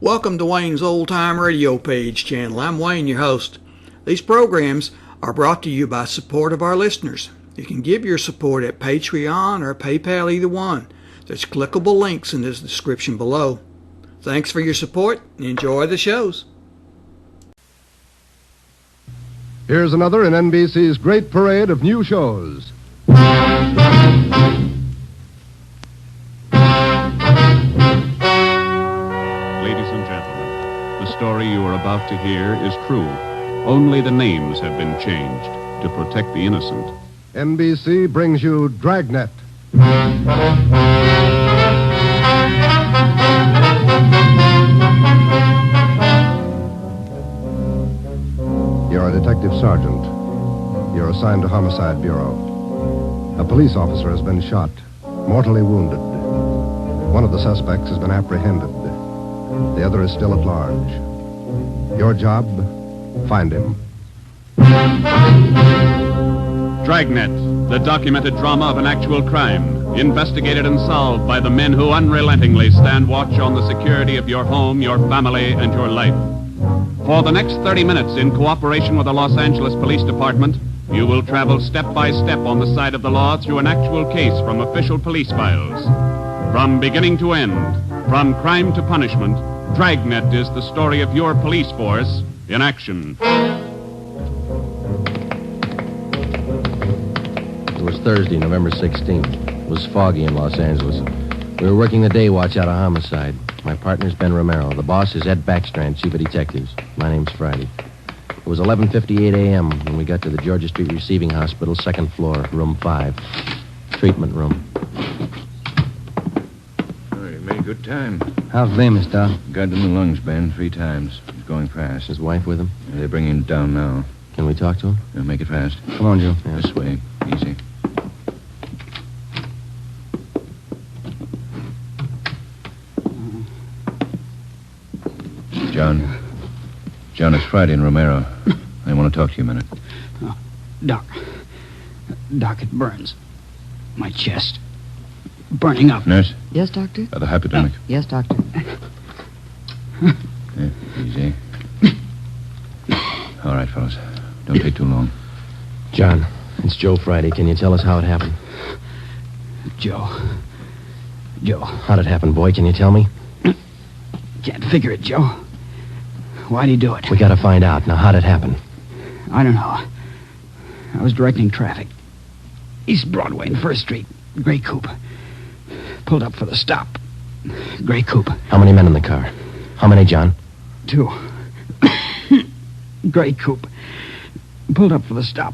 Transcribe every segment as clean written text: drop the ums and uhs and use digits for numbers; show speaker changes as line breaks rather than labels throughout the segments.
Welcome to Wayne's Old Time Radio Page channel. I'm Wayne, your host. These programs are brought to you by support of our listeners. You can give your support at Patreon or PayPal, either one. There's clickable links in the description below. Thanks for your support and enjoy the shows.
Here's another in NBC's great parade of new shows.
The story you are about to hear is true. Only the names have been changed to protect the innocent.
NBC brings you Dragnet. You're a detective sergeant. You're assigned to Homicide Bureau. A police officer has been shot, mortally wounded. One of the suspects has been apprehended. The other is still at large. Your job, find him.
Dragnet, the documented drama of an actual crime, investigated and solved by the men who unrelentingly stand watch on the security of your home, your family, and your life. For the next 30 minutes, in cooperation with the Los Angeles Police Department, you will travel step by step on the side of the law through an actual case from official police files. From beginning to end, from crime to punishment, Dragnet is the story of your police force in action.
It was Thursday, November 16th. It was foggy in Los Angeles. We were working the day watch out of Homicide. My partner's Ben Romero. The boss is Ed Backstrand, chief of detectives. My name's Friday. It was 11:58 a.m. when we got to the Georgia Street Receiving Hospital, second floor, room 5. Treatment room.
Good time.
How's Bemis, Doc?
Got in the lungs, Ben, 3 times. He's going fast.
His wife with him?
Yeah, they're bringing him down now.
Can we talk to him?
Yeah, make it fast.
Come on, Joe.
Yeah.
This way. Easy. John. John, it's Friday and Romero. I want to talk to you a minute.
Doc, it burns. My chest. Burning up.
Nurse?
Yes, Doctor?
The hypodermic.
Yes, Doctor.
Yeah, easy. All right, fellas. Don't take too long.
John, it's Joe Friday. Can you tell us how it happened?
Joe.
How'd it happen, boy? Can you tell me?
Can't figure it, Joe. Why'd he do it?
We gotta find out. Now, how'd it happen?
I don't know. I was directing traffic. East Broadway and First Street. Gray coupe. Pulled up for the stop. Gray coupe.
How many men in the car? How many, John?
2. Gray coupe. Pulled up for the stop.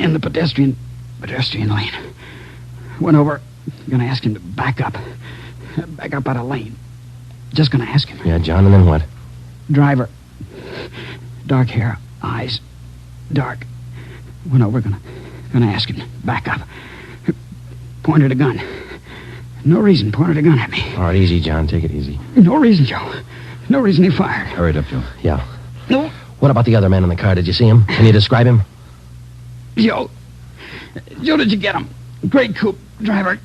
In the pedestrian lane. Went over. Gonna ask him to back up. Back up out of lane. Just gonna ask him.
Yeah, John, and then what?
Driver. Dark hair. Eyes. Dark. Went over. Gonna ask him to back up. Pointed a gun. No reason. Pointed a gun at me.
All right, easy, John. Take it easy.
No reason, Joe. No reason he fired.
Hurry it up, Joe.
Yeah.
No.
What about the other man in the car? Did you see him? Can you describe him?
Joe, did you get him? Gray coupe. Driver.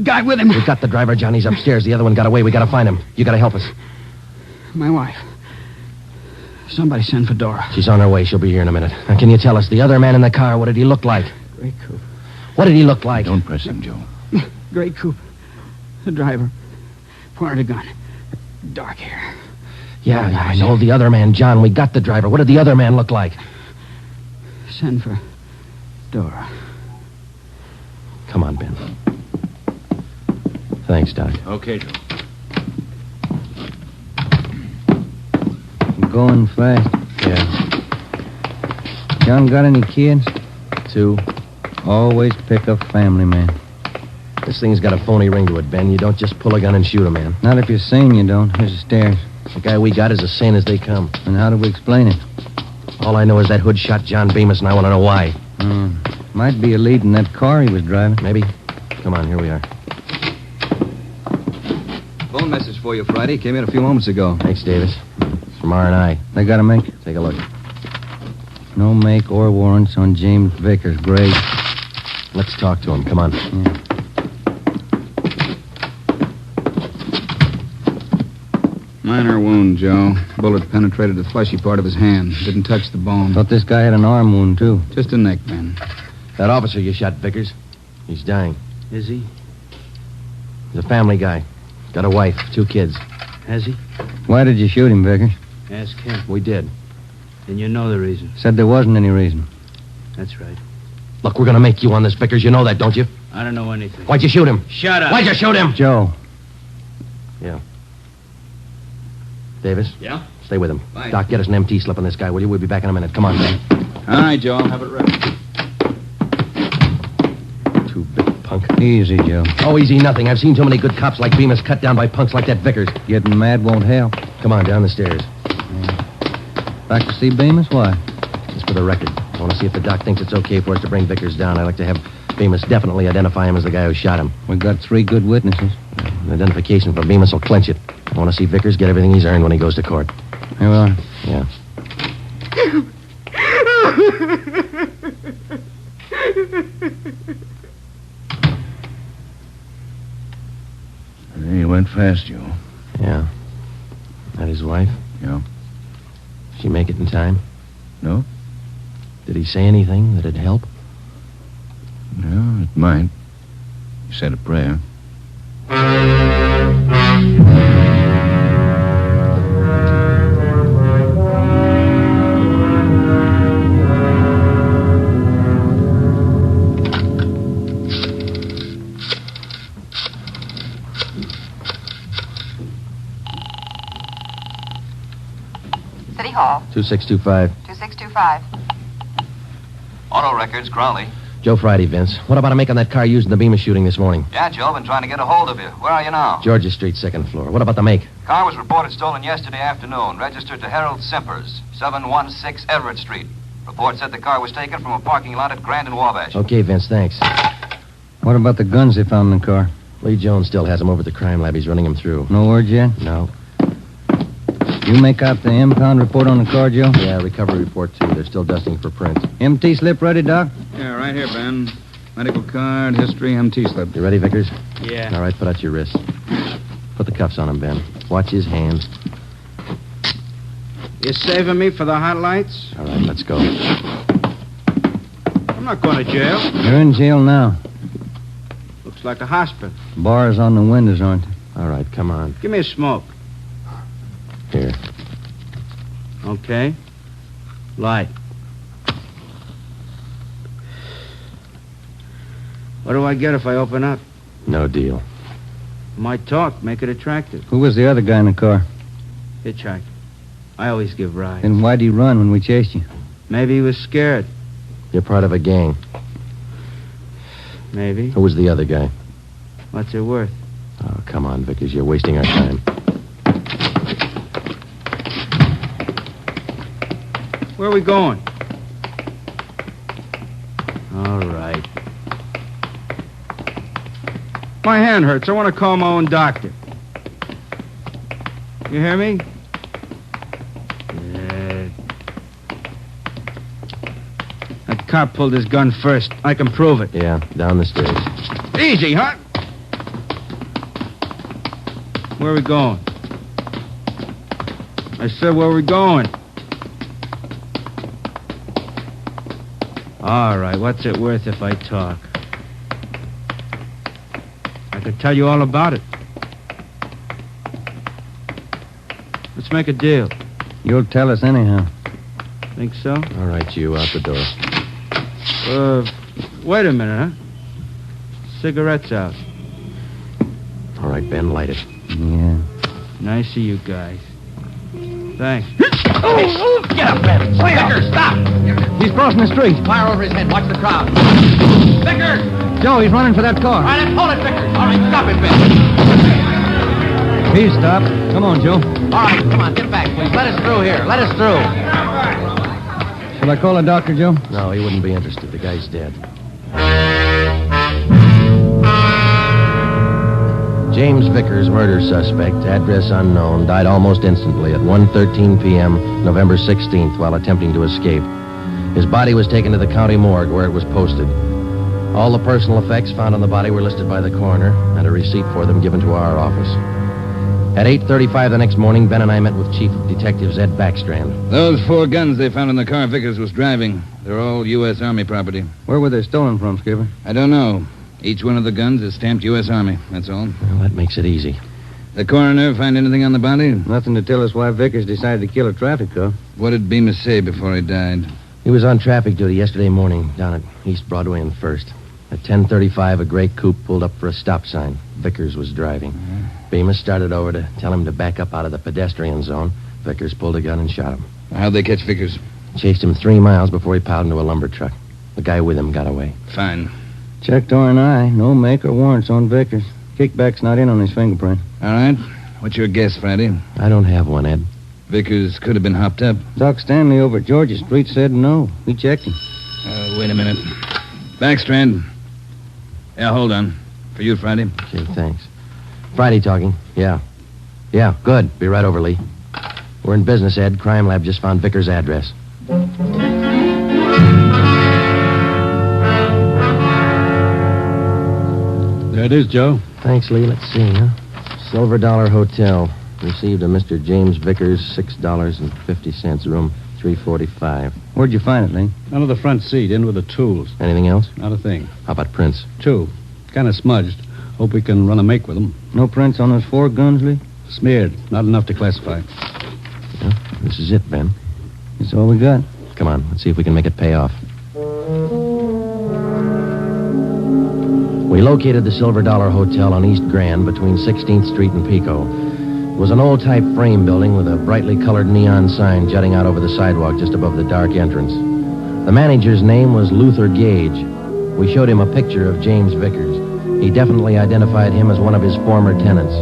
Guy with him.
We've got the driver, John. He's upstairs. The other one got away. We gotta find him. You gotta help us.
My wife. Somebody send for Dora.
She's on her way. She'll be here in a minute. Now, can you tell us, the other man in the car, what did he look like?
Gray coupe.
What did he look like?
Don't press him, Joe.
Gray coupe. The driver. Pointed a gun. Dark hair.
Yeah, I know. The other man, John. We got the driver. What did the other man look like?
Send for Dora.
Come on, Ben. Thanks, Doc.
Okay, Joe.
Going fast.
Yeah.
John got any kids?
2.
Always pick a family man.
This thing's got a phony ring to it, Ben. You don't just pull a gun and shoot a man.
Not if you're sane, you don't. Here's the stairs.
The guy we got is as sane as they come.
And how do we explain it?
All I know is that hood shot John Bemis, and I want to know why.
Might be a lead in that car he was driving.
Maybe. Come on, here we are.
Phone message for you, Friday. Came in a few moments ago.
Thanks, Davis. It's from R&I.
They got a make?
Take a look.
No make or warrants on James Vickers. Great.
Let's talk to him. Come on.
Minor wound, Joe. Bullet penetrated the fleshy part of his hand. Didn't touch the bone.
Thought this guy had an arm wound, too.
Just a neck bend.
That officer you shot, Vickers, he's dying.
Is he?
He's a family guy. Got a wife, 2 kids.
Has he?
Why did you shoot him, Vickers?
Ask him.
We did.
And you know the reason.
Said there wasn't any reason.
That's right.
Look, we're going to make you on this, Vickers. You know that, don't you?
I don't know anything.
Why'd you shoot him?
Shut up.
Why'd you shoot him?
Joe.
Yeah. Davis?
Yeah?
Stay with him.
Fine.
Doc, get us an MT slip on this guy, will you? We'll be back in a minute. Come on, man.
All right, Joe. I'll have it ready.
Too big punk.
Easy, Joe.
Oh, easy nothing. I've seen too many good cops like Bemis cut down by punks like that Vickers.
Getting mad won't help.
Come on, down the stairs.
Back to see Bemis? Why?
Just for the record. I want to see if the doc thinks it's okay for us to bring Vickers down. I'd like to have Bemis definitely identify him as the guy who shot him.
We've got 3 good witnesses.
An identification from Bemis will clinch it. I want to see Vickers get everything he's earned when he goes to court.
Here we are.
Yeah.
He went fast, Joe.
Yeah. That his wife?
Yeah.
She make it in time?
No?
Did he say anything that'd help?
No, it might. He said a prayer.
City Hall.
2625.
2625.
Auto records, Crowley.
Joe Friday, Vince. What about a make on that car used in the Bemis shooting this morning?
Yeah, Joe, been trying to get a hold of you. Where are you now?
Georgia Street, 2nd floor. What about the make?
Car was reported stolen yesterday afternoon. Registered to Harold Simpers, 716 Everett Street. Report said the car was taken from a parking lot at Grand and Wabash.
Okay, Vince, thanks.
What about the guns they found in the car?
Lee Jones still has them over at the crime lab. He's running them through.
No word yet?
No.
You make out the impound report on the car, Joe?
Yeah, recovery report, too. They're still dusting for print.
MT slip ready, Doc?
Yeah, right here, Ben. Medical card, history, MT slip.
You ready, Vickers?
Yeah.
All right, put out your wrist. Put the cuffs on him, Ben. Watch his hands.
You saving me for the hot lights?
All right, let's go.
I'm not going to jail.
You're in jail now.
Looks like a hospital.
Bars on the windows, aren't they?
All right, come on.
Give me a smoke.
Here.
Okay. Light. What do I get if I open up?
No deal.
Might talk, make it attractive.
Who was the other guy in the car?
Hitchhiker. I always give rides.
Then why'd he run when we chased you?
Maybe he was scared.
You're part of a gang.
Maybe.
Who was the other guy?
What's it worth?
Oh, come on, Vickers. You're wasting our time.
Where are we going? All right. My hand hurts. I want to call my own doctor. You hear me? Yeah. That cop pulled his gun first. I can prove it.
Yeah, down the stairs.
Easy, huh? Where are we going? I said, where are we going? All right, what's it worth if I talk? I could tell you all about it. Let's make a deal.
You'll tell us anyhow.
Think so?
All right, you, out the door.
Wait a minute, huh? Cigarette's out.
All right, Ben, light it.
Yeah.
Nice of you guys. Thanks.
Oh, get up, Ben. Vickers, stop.
He's crossing the street.
Fire over his head. Watch the crowd. Vickers!
Joe, he's running for that car.
All right, let's hold it, Vickers. All right, stop it, Ben.
He's stopped. Come on, Joe.
All right, come on, get back, please. Let us through here. Let us through.
Shall I call a doctor, Joe?
No, he wouldn't be interested. The guy's dead. James Vickers, murder suspect, address unknown, died almost instantly at 1:13 p.m., November 16th, while attempting to escape. His body was taken to the county morgue where it was posted. All the personal effects found on the body were listed by the coroner, and a receipt for them given to our office. At 8:35 the next morning, Ben and I met with Chief of Detectives Ed Backstrand.
Those 4 guns they found in the car Vickers was driving. They're all U.S. Army property.
Where were they stolen from, Skipper?
I don't know. Each one of the guns is stamped U.S. Army, that's all.
Well, that makes it easy.
The coroner find anything on the body?
Nothing to tell us why Vickers decided to kill a traffic cop.
What did Bemis say before he died?
He was on traffic duty yesterday morning down at East Broadway and First. At 10:35, a gray coupe pulled up for a stop sign. Vickers was driving. Bemis started over to tell him to back up out of the pedestrian zone. Vickers pulled a gun and shot him.
How'd they catch Vickers?
Chased him 3 miles before he piled into a lumber truck. The guy with him got away.
Fine.
Checked R&I. No make or warrants on Vickers. Kickback's not in on his fingerprint.
All right. What's your guess, Friday?
I don't have one, Ed.
Vickers could have been hopped up.
Doc Stanley over at Georgia Street said no. We checked him.
Wait a minute. Backstrand. Yeah, hold on. For you, Friday.
Okay, thanks. Friday talking. Yeah. Yeah, good. Be right over, Lee. We're in business, Ed. Crime Lab just found Vickers' address.
There it is, Joe.
Thanks, Lee. Let's see, huh? Silver Dollar Hotel. Received a Mr. James Vickers, $6.50, room 345.
Where'd you find it, Lee?
Under the front seat, in with the tools.
Anything else?
Not a thing.
How about prints?
2. Kind of smudged. Hope we can run a make with them.
No prints on those 4 guns, Lee?
Smeared. Not enough to classify.
Yeah, this is it, Ben.
That's all we got.
Come on, let's see if we can make it pay off. We located the Silver Dollar Hotel on East Grand between 16th Street and Pico. It was an old-type frame building with a brightly colored neon sign jutting out over the sidewalk just above the dark entrance. The manager's name was Luther Gage. We showed him a picture of James Vickers. He definitely identified him as one of his former tenants.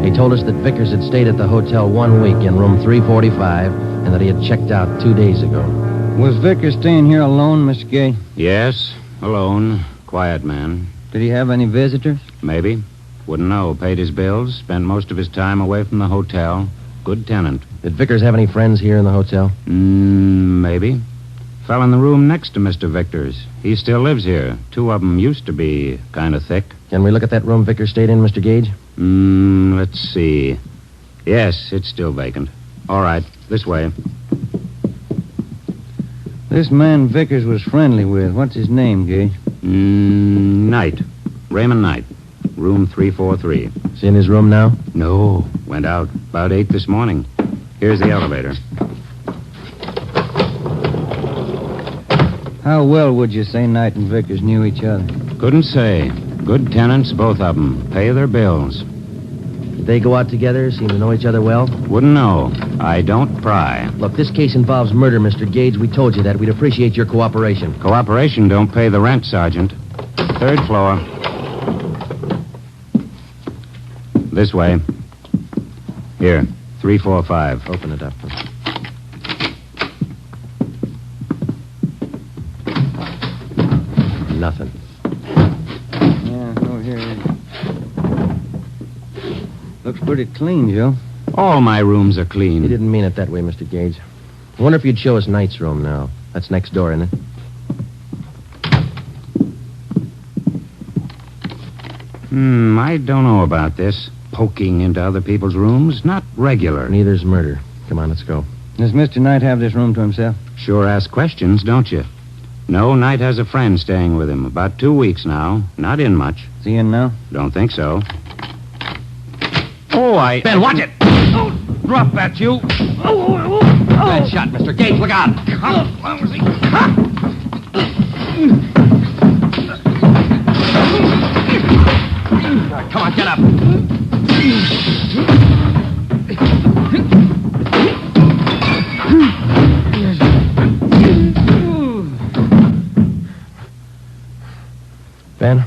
He told us that Vickers had stayed at the hotel 1 week in room 345 and that he had checked out 2 days ago.
Was Vickers staying here alone, Mr. Gay?
Yes, alone. Quiet man.
Did he have any visitors?
Maybe. Wouldn't know. Paid his bills, spent most of his time away from the hotel. Good tenant.
Did Vickers have any friends here in the hotel?
Maybe. Fell in the room next to Mr. Vickers. He still lives here. 2 of them used to be kind of thick.
Can we look at that room Vickers stayed in, Mr. Gage?
Let's see. Yes, it's still vacant. All right, this way.
This man Vickers was friendly with. What's his name, Gage?
Knight. Raymond Knight. Room 343.
Is he in his room now?
No. Went out about 8 this morning. Here's the elevator.
How well would you say Knight and Vickers knew each other?
Couldn't say. Good tenants, both of them. Pay their bills.
Did they go out together? Seem to know each other well?
Wouldn't know. I don't pry.
Look, this case involves murder, Mr. Gage. We told you that. We'd appreciate your cooperation.
Cooperation don't pay the rent, Sergeant. 3rd floor. This way. Here, 345.
Open it up. Nothing.
Yeah, over here it is. Looks pretty clean, Joe.
All my rooms are clean.
He didn't mean it that way, Mr. Gage. I wonder if you'd show us Knight's room now. That's next door, isn't it?
I don't know about this. Poking into other people's rooms, not regular.
Neither's murder. Come on, let's go.
Does Mr. Knight have this room to himself?
Sure ask questions, don't you? No, Knight has a friend staying with him. About 2 weeks now. Not in much.
Is he in now?
Don't think so.
Ben, watch it!
Drop that, you.
Bad shot, Mr. Gage. Look out! Come on, get up. Ben?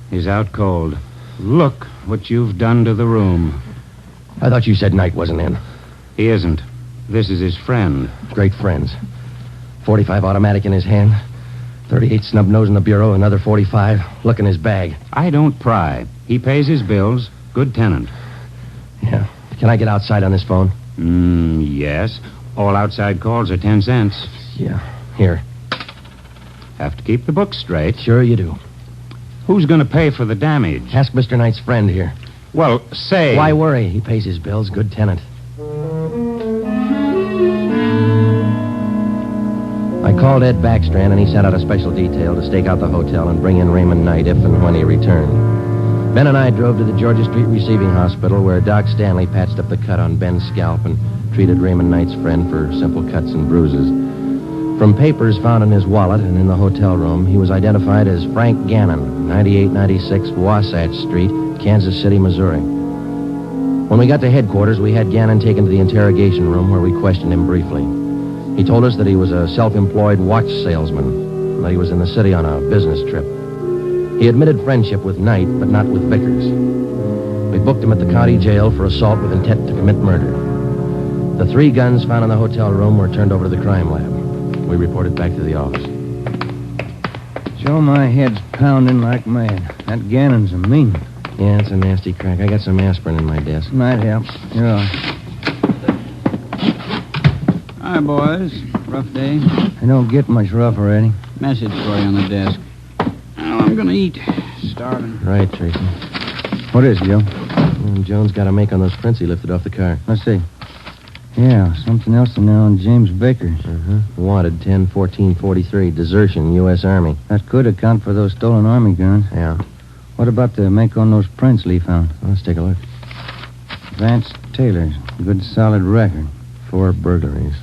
He's out cold. Look what you've done to the room.
I thought you said Knight wasn't in.
He isn't. This is his friend.
Great friends. 45 automatic in his hand. 38 snub nose in the bureau. Another 45. Look in his bag.
I don't pry. He pays his bills. Good tenant.
Yeah. Can I get outside on this phone?
Yes. All outside calls are 10 cents.
Yeah. Here.
Have to keep the books straight.
Sure you do.
Who's going to pay for the damage?
Ask Mr. Knight's friend here.
Well, say.
Why worry? He pays his bills. Good tenant. I called Ed Backstrand, and he sent out a special detail to stake out the hotel and bring in Raymond Knight if and when he returned. Ben and I drove to the Georgia Street Receiving Hospital, where Doc Stanley patched up the cut on Ben's scalp and treated Raymond Knight's friend for simple cuts and bruises. From papers found in his wallet and in the hotel room, he was identified as Frank Gannon, 9896 Wasatch Street, Kansas City, Missouri. When we got to headquarters, we had Gannon taken to the interrogation room where we questioned him briefly. He told us that he was a self-employed watch salesman, and that he was in the city on a business trip. He admitted friendship with Knight, but not with Vickers. We booked him at the county jail for assault with intent to commit murder. The 3 guns found in the hotel room were turned over to the crime lab. We reported back to the office.
Joe, my head's pounding like mad. That Gannon's a mean one.
Yeah, it's a nasty crack. I got some aspirin in my desk.
Might help. Here are.
Hi, boys. Rough day.
I don't get much rougher, Eddie.
Message for you on the desk. Well, I'm gonna eat. Starving.
Right, Tracy.
What is it, Joe?
Jones got a make on those prints he lifted off the car.
Let's see. Yeah, something else in there on James Vickers.
Wanted 10-14-43, desertion, U.S. Army.
That could account for those stolen Army guns.
Yeah.
What about the make on those prints Lee found?
Let's take a look.
Vance Taylor's. Good solid record.
4 burglaries,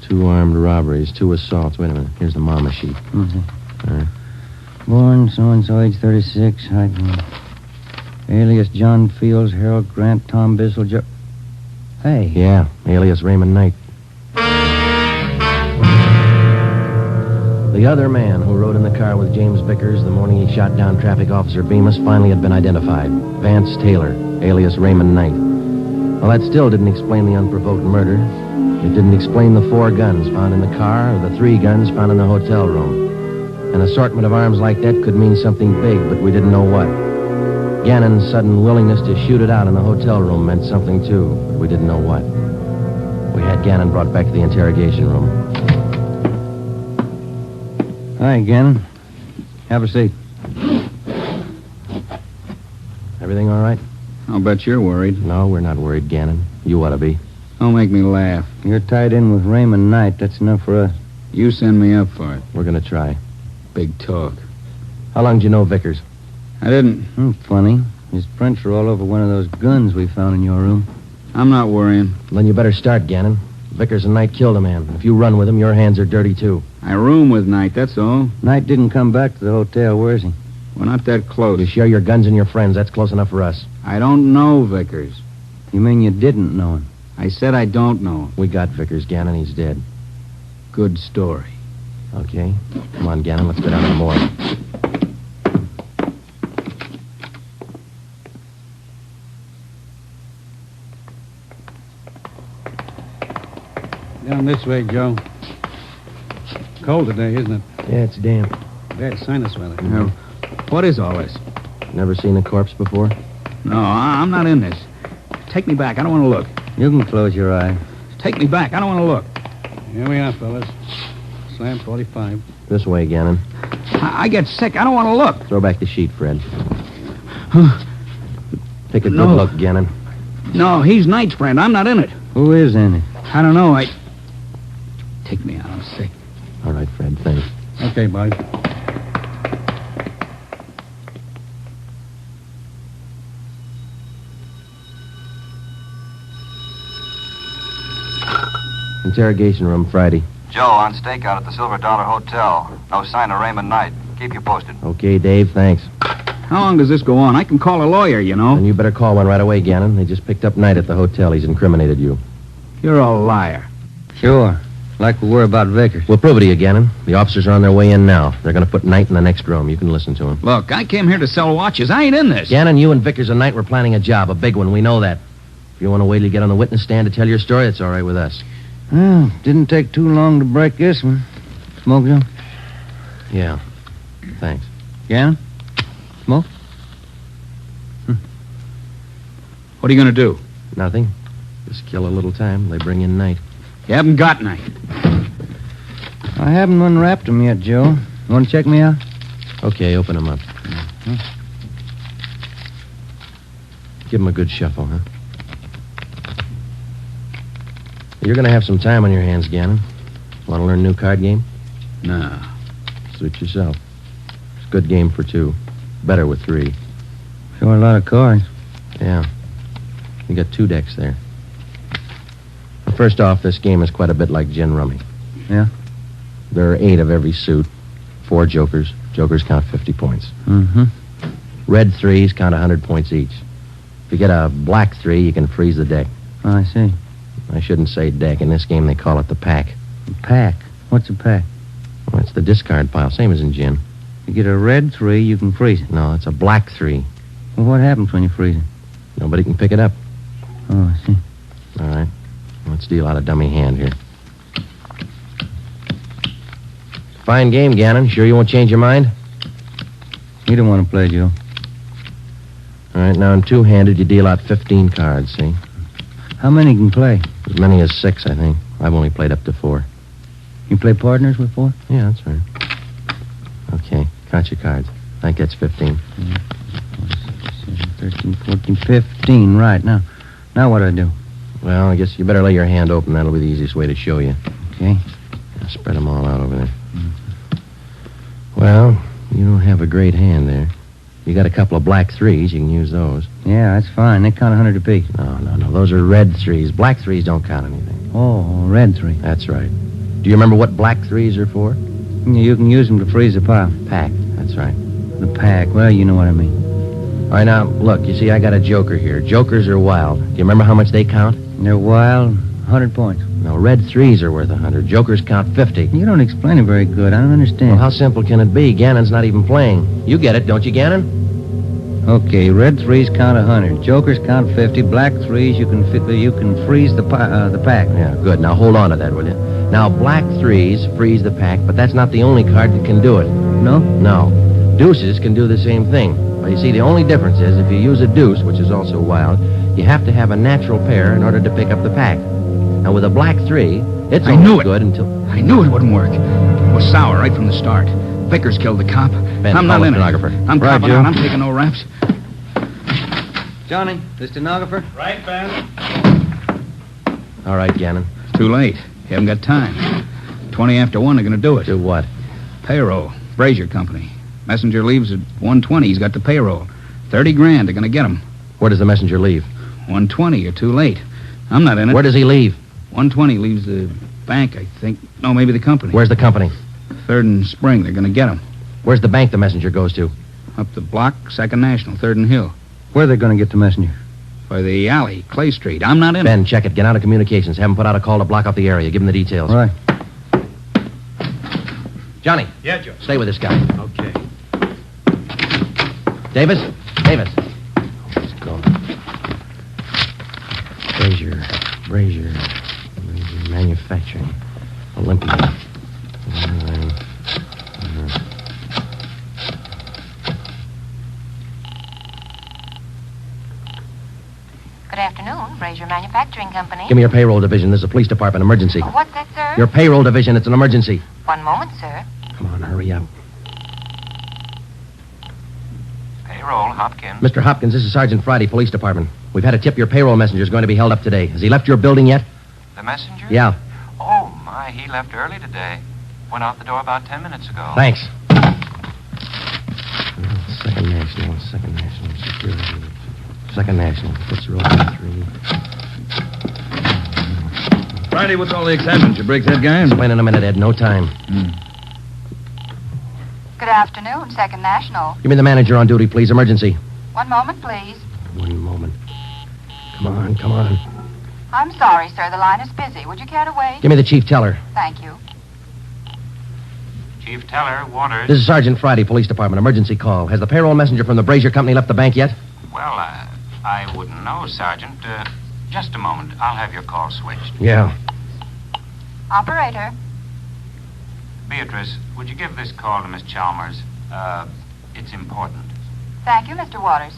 2 armed robberies, 2 assaults. Wait a minute. Here's the mama sheet.
Mm-hmm.
All right.
Born so-and-so, age 36, height. Alias John Fields, Harold Grant, Tom Bissell, Joe... Hey.
Yeah, alias Raymond Knight. The other man who rode in the car with James Vickers the morning he shot down Traffic Officer Bemis finally had been identified. Vance Taylor, alias Raymond Knight. Well, that still didn't explain the unprovoked murder. It didn't explain the 4 guns found in the car or the 3 guns found in the hotel room. An assortment of arms like that could mean something big, but we didn't know what. Gannon's sudden willingness to shoot it out in the hotel room meant something, too, but we didn't know what. We had Gannon brought back to the interrogation room.
Hi, Gannon. Have a seat.
Everything all right?
I'll bet you're worried.
No, we're not worried, Gannon. You ought to be.
Don't make me laugh.
You're tied in with Raymond Knight. That's enough for us.
You send me up for it.
We're going to try.
Big talk.
How long did you know Vickers?
I didn't.
Funny. His prints are all over one of those guns we found in your room.
I'm not worrying.
Then you better start, Gannon. Vickers and Knight killed a man. If you run with him, your hands are dirty, too.
I room with Knight, that's all.
Knight didn't come back to the hotel. Where is he?
We're not that close.
You share your guns and your friends. That's close enough for us.
I don't know Vickers.
You mean you didn't know him?
I said I don't know him.
We got Vickers, Gannon. He's dead.
Good story.
Okay. Come on, Gannon. Let's go down to the morgue.
Down this way, Joe. Cold today, isn't it?
Yeah, it's damp.
Bad sinus weather.
What is all this?
Never seen a corpse before?
No, I'm not in this. Take me back. I don't want to look.
You can close your eye.
Take me back. I don't want to look.
Here we are, fellas. Slam 45.
This way, Gannon.
I get sick. I don't want to look.
Throw back the sheet, Fred. Take a good
No.
look, Gannon.
No, he's Knight's friend. I'm not in it.
Who is in it?
I don't know. Take me out. I'm sick.
All right, Fred. Thanks.
Okay, buddy.
Interrogation room, Friday.
Joe, on stakeout at the Silver Dollar Hotel. No sign of Raymond Knight. Keep you posted.
Okay, Dave. Thanks.
How long does this go on? I can call a lawyer, you know.
And you better call one right away, Gannon. They just picked up Knight at the hotel. He's incriminated you.
You're a liar.
Sure. Like we were about Vickers.
We'll prove it to you, Gannon. The officers are on their way in now. They're going to put Knight in the next room. You can listen to him.
Look, I came here to sell watches. I ain't in this.
Gannon, you and Vickers and Knight were planning a job, a big one. We know that. If you want to wait till you get on the witness stand to tell your story, it's all right with us.
Well, didn't take too long to break this one. Smoke some?
Yeah. Thanks.
Gannon? Smoke?
What are you going to do?
Nothing. Just kill a little time. They bring in Knight.
You haven't got Knight.
I haven't unwrapped him yet, Joe. Want to check me out?
Okay, open him up. give him a good shuffle, huh? You're going to have some time on your hands, Gannon. Want to learn a new card game?
No.
Suit yourself. It's a good game for two. Better with three.
Sure, a lot of cards.
Yeah. You got 2 decks there. Well, first off, this game is quite a bit like gin rummy.
Yeah?
There are 8 of every suit. 4 jokers. Jokers count 50 points.
Mm-hmm.
Red 3s count 100 points each. If you get a black 3, you can freeze the deck.
Oh, I see.
I shouldn't say deck. In this game, they call it the pack.
Pack? What's a pack?
Well, it's the discard pile, same as in gin.
You get a red 3, you can freeze it.
No, it's a black 3.
Well, what happens when you freeze it?
Nobody can pick it up.
Oh, I see.
All right. Let's deal out a dummy hand here. Fine game, Gannon. Sure you won't change your mind?
You don't want to play, Joe.
All right, now in two-handed, you deal out 15 cards, see?
How many can play?
As many as 6, I think. I've only played up to 4.
You play partners with 4?
Yeah, that's right. Okay, count your cards. I think that's 15.
13, 14, 15. Right, now what do I do?
Well, I guess you better lay your hand open. That'll be the easiest way to show you.
Okay.
Now, spread them all out over there. Well, you don't have a great hand there. You got a couple of black 3s. You can use those.
Yeah, that's fine. They count 100 apiece.
No. Those are red 3s. Black 3s don't count anything.
Oh, red 3.
That's right. Do you remember what black 3s are for?
You can use them to freeze the pile.
Pack. That's right.
The pack. Well, you know what I mean.
All right, now, look. You see, I got a joker here. Jokers are wild. Do you remember how much they count?
They're wild. 100 points.
No, red 3s are worth 100. Jokers count 50.
You don't explain it very good. I don't understand.
Well, how simple can it be? Gannon's not even playing. You get it, don't you, Gannon?
Okay, red 3s count 100. Jokers count 50. Black 3s, you can freeze the pack.
Yeah, good. Now, hold on to that, will you? Now, black 3s freeze the pack, but that's not the only card that can do it.
No?
No. Deuces can do the same thing. But you see, the only difference is if you use a deuce, which is also wild, you have to have a natural pair in order to pick up the pack. Now, with a black 3, it's only good until...
I knew it wouldn't work. It was sour right from the start. Vickers killed the cop.
Ben,
I'm not
call the
in it.
stenographer.
I'm
Right,
copping
Joe.
out. I'm taking no raps.
Johnny, the stenographer?
Right, Ben?
All right, Gannon.
Too late. You haven't got time. 20 after 1, they're going to do it.
Do what?
Payroll. Brazier Company. Messenger leaves at 1:20. He's got the payroll. 30 grand. They're going to get him.
Where does the messenger leave?
1:20. You're too late. I'm not in it.
Where does he leave?
1:20 leaves the bank, I think. No, maybe the company.
Where's the company?
3rd and Spring. They're going to get him.
Where's the bank the messenger goes to?
Up the block, 2nd National, 3rd and Hill.
Where are they going to get the messenger?
By the alley, Clay Street. I'm not in it.
Ben, check it. Get out of communications. Have him put out a call to block off the area. Give him the details.
All right.
Johnny.
Yeah, Joe.
Stay with this guy.
Okay.
Davis? Davis. Let's go. Brazier Manufacturing. Olympia.
Good afternoon, Brazier Manufacturing Company.
Give me your payroll division. This is a police department emergency.
What's that, sir?
Your payroll division. It's an emergency.
One moment, sir.
Come on, hurry up.
Payroll, Hopkins.
Mr. Hopkins, this is Sergeant Friday, Police Department. We've had a tip your payroll messenger is going to be held up today. Has he left your building yet?
The messenger?
Yeah.
Oh, my, he left early today. Went out the door about 10 minutes ago.
Thanks. Second National Security. Second National. Fitzroy 3.
Friday, what's all the excitement? You break that guy?
Explain in a minute, Ed. No time.
Good afternoon, 2nd National.
Give me the manager on duty, please. Emergency.
One moment, please.
One moment. Come on.
I'm sorry, sir. The line is busy. Would you care to wait?
Give me the chief teller.
Thank you.
Chief Teller, Waters.
This is Sergeant Friday, Police Department. Emergency call. Has the payroll messenger from the Brazier Company left the bank yet?
Well, I wouldn't know, Sergeant. Just a moment. I'll have your call switched.
Yeah.
Operator.
Beatrice, would you give this call to Miss Chalmers? It's important.
Thank you, Mr. Waters.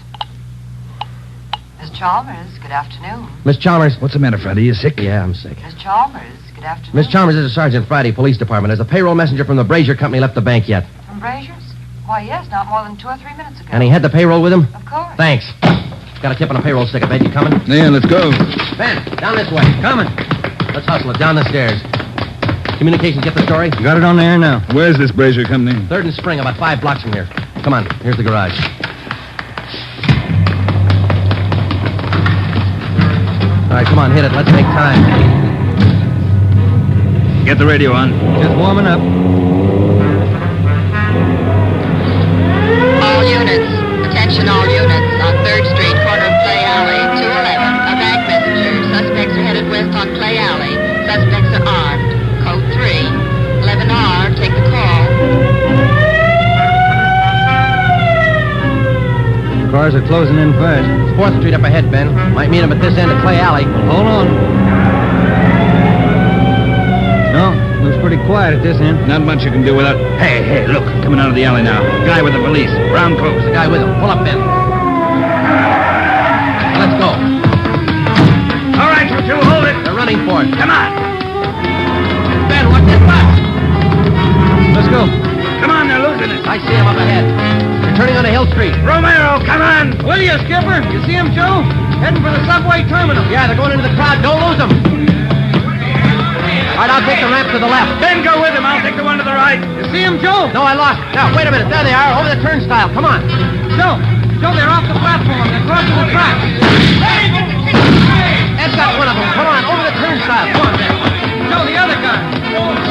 Miss Chalmers, good afternoon.
Miss Chalmers.
What's the matter, Friday? You sick?
Yeah, I'm sick.
Miss Chalmers, good afternoon.
Miss Chalmers, this is Sergeant Friday, Police Department. Has the payroll messenger from the Brazier Company left the bank yet?
From Brazier's? Why, yes, not more than 2 or 3 minutes ago.
And he had the payroll with him?
Of course.
Thanks. Got a tip on a payroll sticker, Ben. You coming?
Yeah, let's go.
Ben, down this way. Coming. Let's hustle it. Down the stairs. Communications, get the story?
Got it on the air now.
Where's this Brazier Company?
3rd and Spring, about 5 blocks from here. Come on. Here's the garage. All right, come on, hit it. Let's make time.
Get the radio on.
Just warming up.
All units. Attention all units. On 3rd Street, corner of Clay Alley, 211. A bank messenger. Suspects are headed west on Clay Alley. Suspects are armed. Code 3. 11R, take the call.
Cars are closing in fast.
4th Street up ahead, Ben. Might meet him at this end of Clay Alley.
Hold on. No, looks pretty quiet at this end.
Not much you can do without... Hey, look. Coming out of the alley now. Guy with the police. Brown clothes.
The guy with him. Pull up, Ben. Now, let's go.
All right, you two, hold it.
They're running for it.
Come on.
Ben, what's this box?
Let's go.
Come on, they're losing it.
I see him up ahead. They're turning onto Hill Street.
Romero, come on.
Will you, Skipper? You see him, Joe? Heading for the subway terminal.
Yeah, they're going into the crowd. Don't lose them. All right, I'll take the ramp to the left.
Ben, go with him. I'll take the one to the right.
You see him, Joe?
No, I lost. Now, wait a minute. There they are, over the turnstile. Come on.
Joe, they're off the platform. They're crossing the track.
Ed's got one of them. Come on, over the turnstile. Come on, Ben.
Joe, the other guy.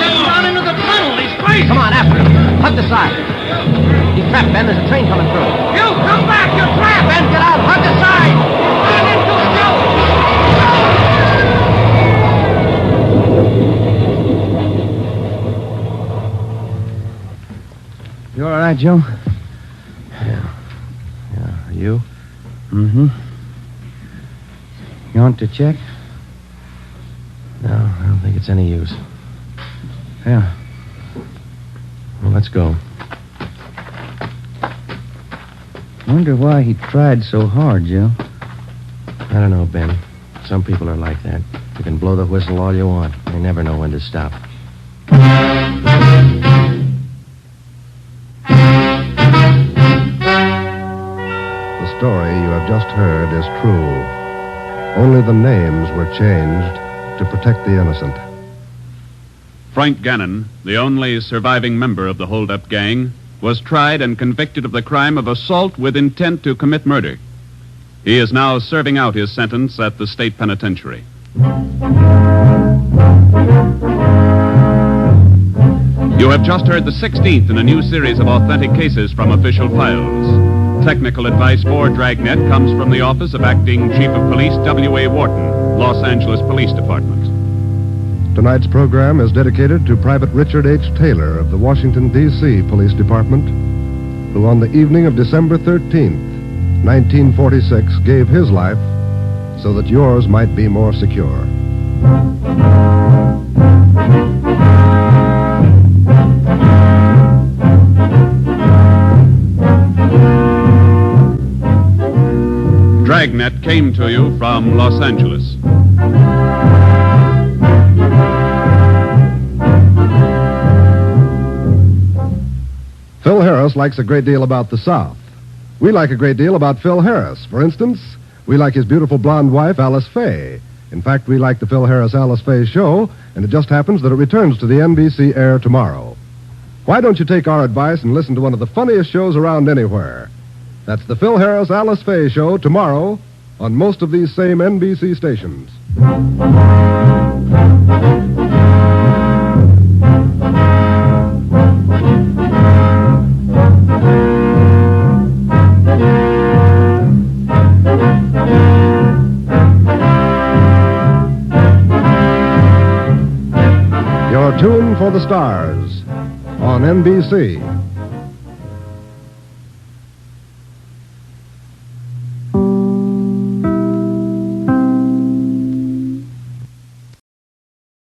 He's down into the tunnel. He's crazy.
Come on, after him. Hug the side. He's trapped, Ben. There's a train coming through.
You, come back. You're trapped.
Ben, get out. Hug the side.
Run into it, Joe. You all right, Joe?
Yeah. You?
Mm-hmm. You want to check?
No, I don't think it's any use.
Yeah.
Well, let's go.
Wonder why he tried so hard, Joe.
I don't know, Ben. Some people are like that. You can blow the whistle all you want. They never know when to stop.
The story you have just heard is true. Only the names were changed to protect the innocent.
Frank Gannon, the only surviving member of the hold-up gang, was tried and convicted of the crime of assault with intent to commit murder. He is now serving out his sentence at the state penitentiary. You have just heard the 16th in a new series of authentic cases from official files. Technical advice for Dragnet comes from the office of Acting Chief of Police W.A. Wharton, Los Angeles Police Department.
Tonight's program is dedicated to Private Richard H. Taylor of the Washington, D.C. Police Department, who on the evening of December 13th, 1946, gave his life so that yours might be more secure.
Dragnet came to you from Los Angeles.
Phil Harris likes a great deal about the South. We like a great deal about Phil Harris. For instance, we like his beautiful blonde wife, Alice Faye. In fact, we like the Phil Harris-Alice Faye show, and it just happens that it returns to the NBC air tomorrow. Why don't you take our advice and listen to one of the funniest shows around anywhere? That's the Phil Harris-Alice Faye show tomorrow on most of these same NBC stations. You're tuned for the stars on NBC.